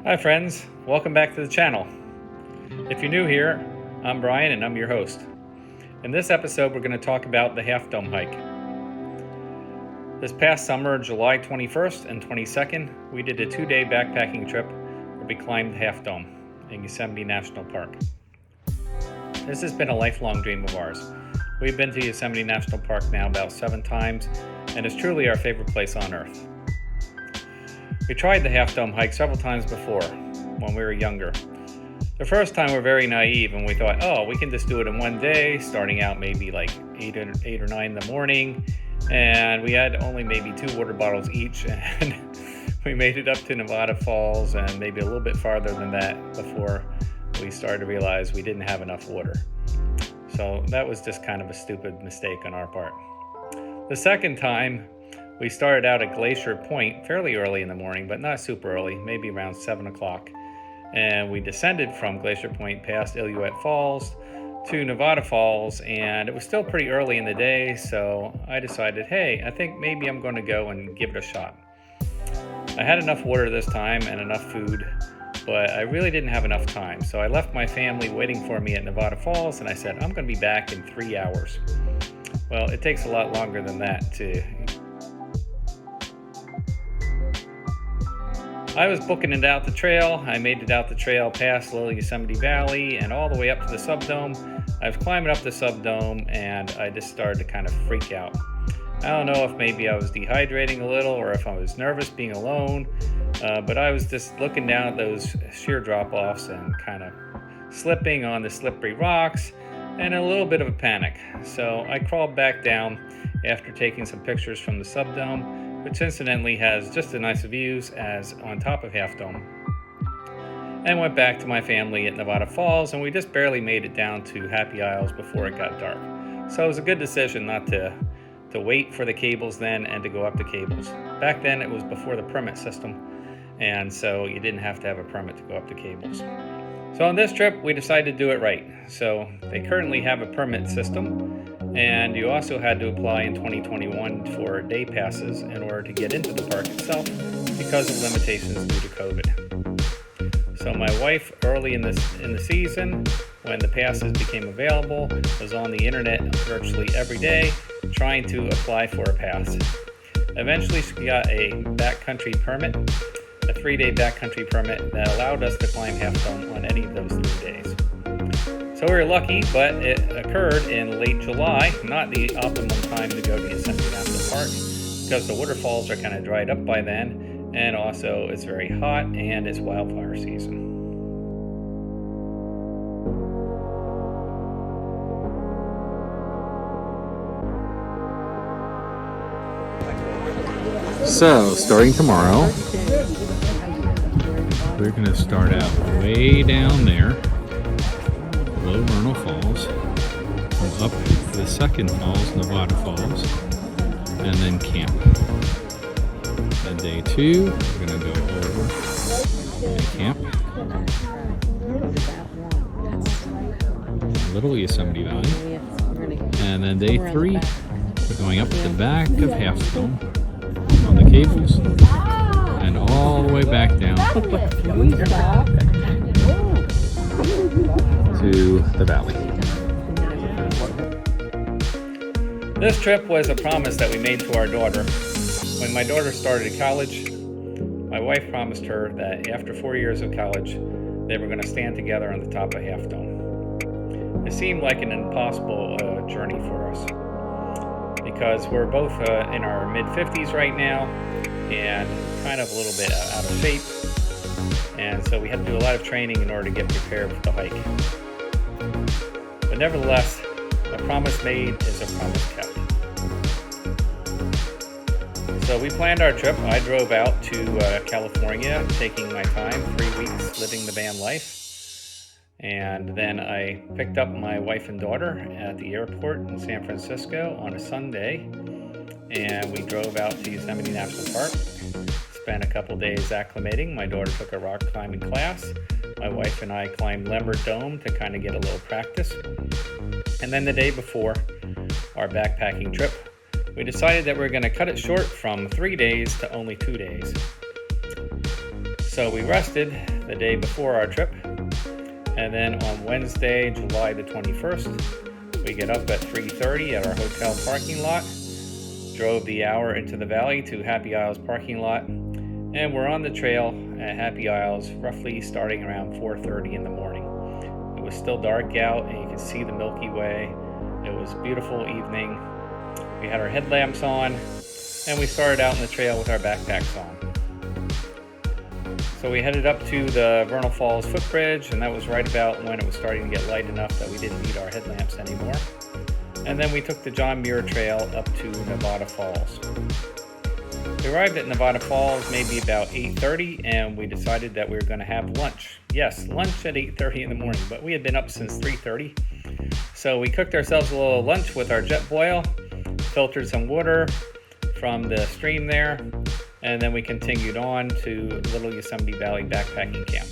Hi friends, welcome back to the channel. If you're new here, I'm Brian and I'm your host. In this episode, we're going to talk about the Half Dome hike. This past summer, July 21st and 22nd, we did a 2-day backpacking trip where we climbed Half Dome in Yosemite National Park. This has been a lifelong dream of ours. We've been to Yosemite National Park now about 7 times, and it's truly our favorite place on earth. We tried the Half Dome hike several times before when we were younger. The first time we were very naive and we thought, we can just do it in one day, starting out maybe like 8 or 9 in the morning. And we had only maybe 2 water bottles each, and we made it up to Nevada Falls and maybe a little bit farther than that before we started to realize we didn't have enough water. So that was just kind of a stupid mistake on our part. The second time, we started out at Glacier Point fairly early in the morning, but not super early, maybe around 7 o'clock. And we descended from Glacier Point past Illilouette Falls to Nevada Falls, and it was still pretty early in the day, so I decided, hey, I think maybe I'm going to go and give it a shot. I had enough water this time and enough food, but I really didn't have enough time. So I left my family waiting for me at Nevada Falls, and I said, I'm going to be back in 3 hours. Well, it takes a lot longer than that to... I was booking it out the trail. I made it out the trail past Little Yosemite Valley and all the way up to the subdome. I was climbing up the subdome and I just started to kind of freak out. I don't know if maybe I was dehydrating a little or if I was nervous being alone, but I was just looking down at those sheer drop-offs and kind of slipping on the slippery rocks and a little bit of a panic. So I crawled back down after taking some pictures from the subdome, which incidentally has just as nice views as on top of Half Dome, and went back to my family at Nevada Falls, and we just barely made it down to Happy Isles before it got dark. So it was a good decision not to wait for the cables then and to go up the cables. Back then it was before the permit system, and so you didn't have to have a permit to go up the cables. So on this trip we decided to do it right. So they currently have a permit system, and you also had to apply in 2021 for day passes in order to get into the park itself because of limitations due to COVID. So my wife, early in the season, when the passes became available, was on the internet virtually every day trying to apply for a pass. Eventually she got a backcountry permit, a 3-day backcountry permit that allowed us to climb Half Dome on any of those 3 days. So we were lucky, but it occurred in late July, not the optimum time to go to Yosemite National Park, because the waterfalls are kind of dried up by then, and also it's very hot and it's wildfire season. So, starting tomorrow, we're going to start out way down there, below Vernal Falls, come up to the second falls, Nevada Falls, and then camp. And day 2, we're going to go over and camp. Little Yosemite Valley. And then day 3, we're going up the back of Half Dome on the cables and all the way back down to the valley. This trip was a promise that we made to our daughter. When my daughter started college, my wife promised her that after 4 years of college, they were going to stand together on the top of Half Dome. It seemed like an impossible journey for us because we're both in our mid-50s right now and kind of a little bit out of shape. And so we had to do a lot of training in order to get prepared for the hike. But nevertheless, a promise made is a promise kept. So we planned our trip. I drove out to California, taking my time, 3 weeks living the van life. And then I picked up my wife and daughter at the airport in San Francisco on a Sunday. And we drove out to Yosemite National Park. Spent a couple days acclimating. My daughter took a rock climbing class. My wife and I climbed Lambert Dome to kind of get a little practice. And then the day before our backpacking trip, we decided that we were going to cut it short from 3 days to only 2 days. So we rested the day before our trip, and then on Wednesday, July the 21st, we get up at 3:30 at our hotel parking lot, drove the hour into the valley to Happy Isles parking lot, and we're on the trail at Happy Isles roughly starting around 4:30 in the morning. It was still dark out and you could see the Milky Way. It was a beautiful evening. We had our headlamps on and we started out on the trail with our backpacks on. So we headed up to the Vernal Falls footbridge, and that was right about when it was starting to get light enough that we didn't need our headlamps anymore. And then we took the John Muir Trail up to Nevada Falls. We arrived at Nevada Falls maybe about 8:30, and we decided that we were going to have lunch. Yes, lunch at 8:30 in the morning, but we had been up since 3:30. So we cooked ourselves a little lunch with our jet boil, filtered some water from the stream there, and then we continued on to Little Yosemite Valley Backpacking Camp.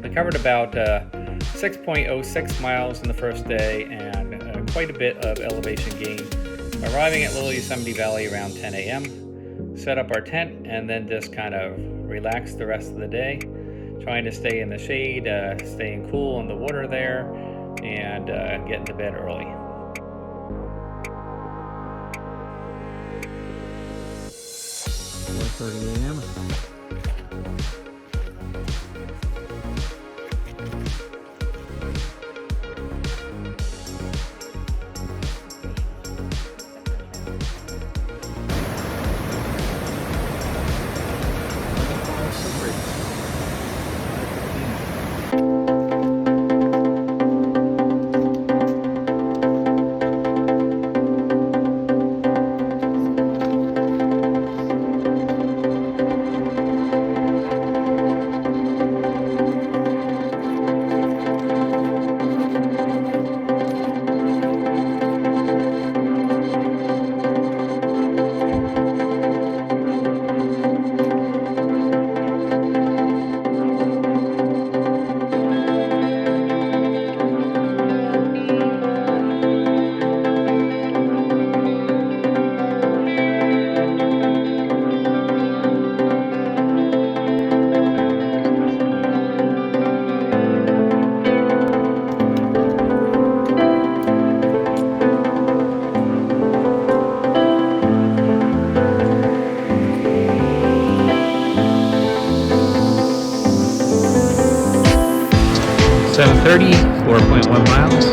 We covered about 6.06 miles in the first day and quite a bit of elevation gain, arriving at Little Yosemite Valley around 10 a.m., set up our tent, and then just kind of relaxed the rest of the day, trying to stay in the shade, staying cool in the water there, and getting to bed early. Four 30 a.m. .30, 4.1 miles.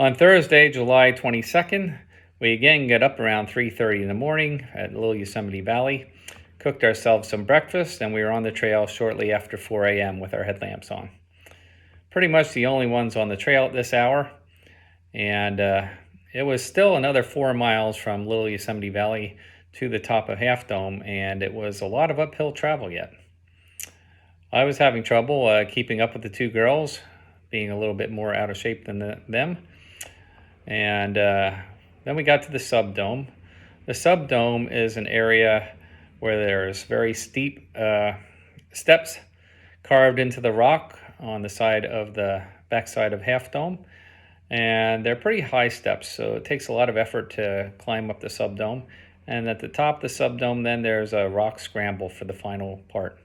On Thursday, July 22nd, we again get up around 3:30 in the morning at Little Yosemite Valley, cooked ourselves some breakfast, and we were on the trail shortly after 4 a.m. with our headlamps on. Pretty much the only ones on the trail at this hour, and it was still another 4 miles from Little Yosemite Valley to the top of Half Dome, and it was a lot of uphill travel yet. I was having trouble keeping up with the two girls, being a little bit more out of shape than them. And then we got to the subdome. The subdome is an area where there's very steep steps carved into the rock on the side of the backside of Half Dome. And they're pretty high steps, so it takes a lot of effort to climb up the subdome. And at the top of the subdome, then there's a rock scramble for the final part.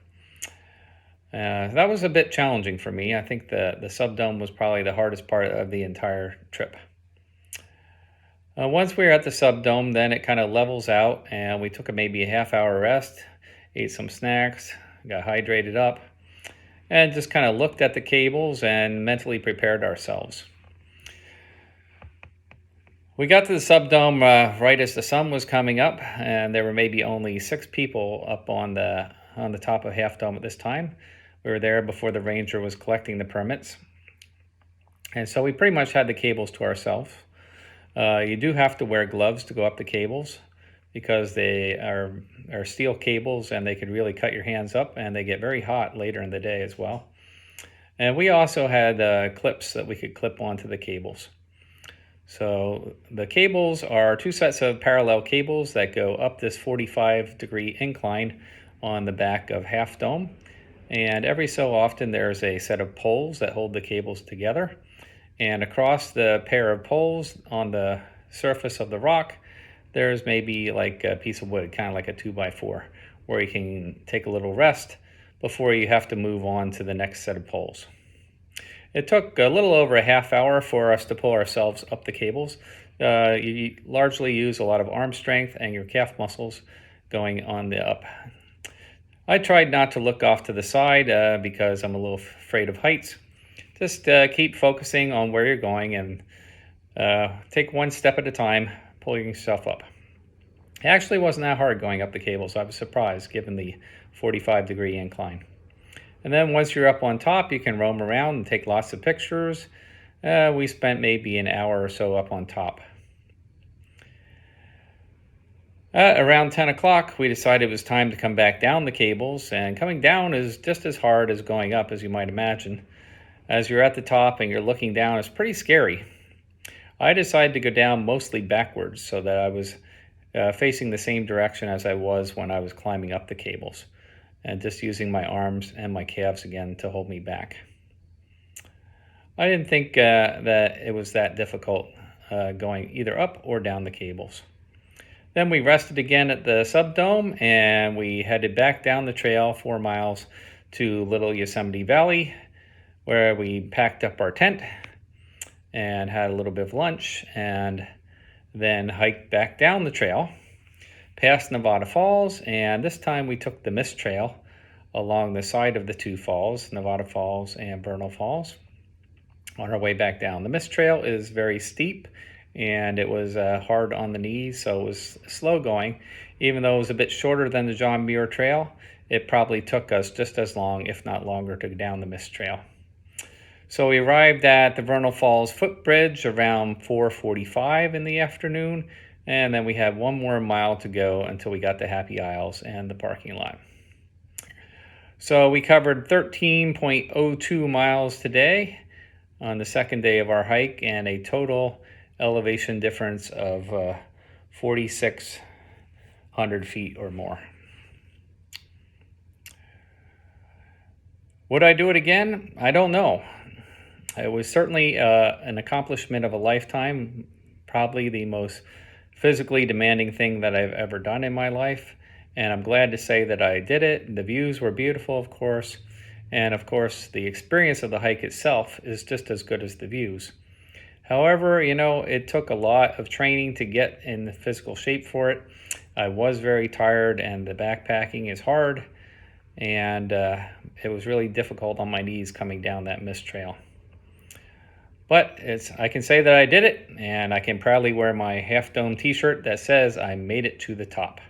That was a bit challenging for me. I think the subdome was probably the hardest part of the entire trip. Once we were at the subdome, then it kind of levels out, and we took maybe a half-hour rest, ate some snacks, got hydrated up, and just kind of looked at the cables and mentally prepared ourselves. We got to the subdome right as the sun was coming up, and there were maybe only 6 people up on the top of Half Dome at this time. We were there before the ranger was collecting the permits, and so we pretty much had the cables to ourselves. You do have to wear gloves to go up the cables because they are steel cables, and they could really cut your hands up, and they get very hot later in the day as well. And we also had clips that we could clip onto the cables. So the cables are 2 sets of parallel cables that go up this 45-degree incline on the back of Half Dome. And every so often there's a set of poles that hold the cables together. And across the pair of poles on the surface of the rock, there's maybe like a piece of wood, kind of like a 2x4, where you can take a little rest before you have to move on to the next set of poles. It took a little over a half hour for us to pull ourselves up the cables. You largely use a lot of arm strength and your calf muscles going on the up. I tried not to look off to the side because I'm a little afraid of heights. Just keep focusing on where you're going and take one step at a time, pulling yourself up. It actually wasn't that hard going up the cables. I was surprised given the 45-degree incline. And then once you're up on top, you can roam around and take lots of pictures. We spent maybe an hour or so up on top. Around 10 o'clock, we decided it was time to come back down the cables, and coming down is just as hard as going up, as you might imagine. As you're at the top and you're looking down, it's pretty scary. I decided to go down mostly backwards so that I was facing the same direction as I was when I was climbing up the cables, and just using my arms and my calves again to hold me back. I didn't think that it was that difficult going either up or down the cables. Then we rested again at the subdome, and we headed back down the trail 4 miles to Little Yosemite Valley, where we packed up our tent and had a little bit of lunch, and then hiked back down the trail past Nevada Falls, and this time we took the Mist Trail along the side of the 2 falls, Nevada Falls and Vernal Falls, on our way back down. The Mist Trail is very steep, and it was hard on the knees, so it was slow going. Even though it was a bit shorter than the John Muir Trail, it probably took us just as long, if not longer, to go down the Mist Trail. So we arrived at the Vernal Falls footbridge around 4:45 in the afternoon, and then we had 1 more mile to go until we got to Happy Isles and the parking lot. So we covered 13.02 miles today on the second day of our hike, and a total elevation difference of 4,600 feet or more. Would I do it again? I don't know. It was certainly an accomplishment of a lifetime, probably the most physically demanding thing that I've ever done in my life, and I'm glad to say that I did it. The views were beautiful, of course, and of course the experience of the hike itself is just as good as the views. However, it took a lot of training to get in the physical shape for it. I was very tired, and the backpacking is hard, and it was really difficult on my knees coming down that Mist Trail. But I can say that I did it, and I can proudly wear my Half Dome t-shirt that says I made it to the top.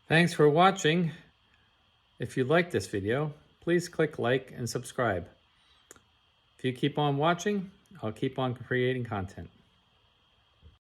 Thanks for watching. If you like this video, please click like and subscribe. If you keep on watching, I'll keep on creating content.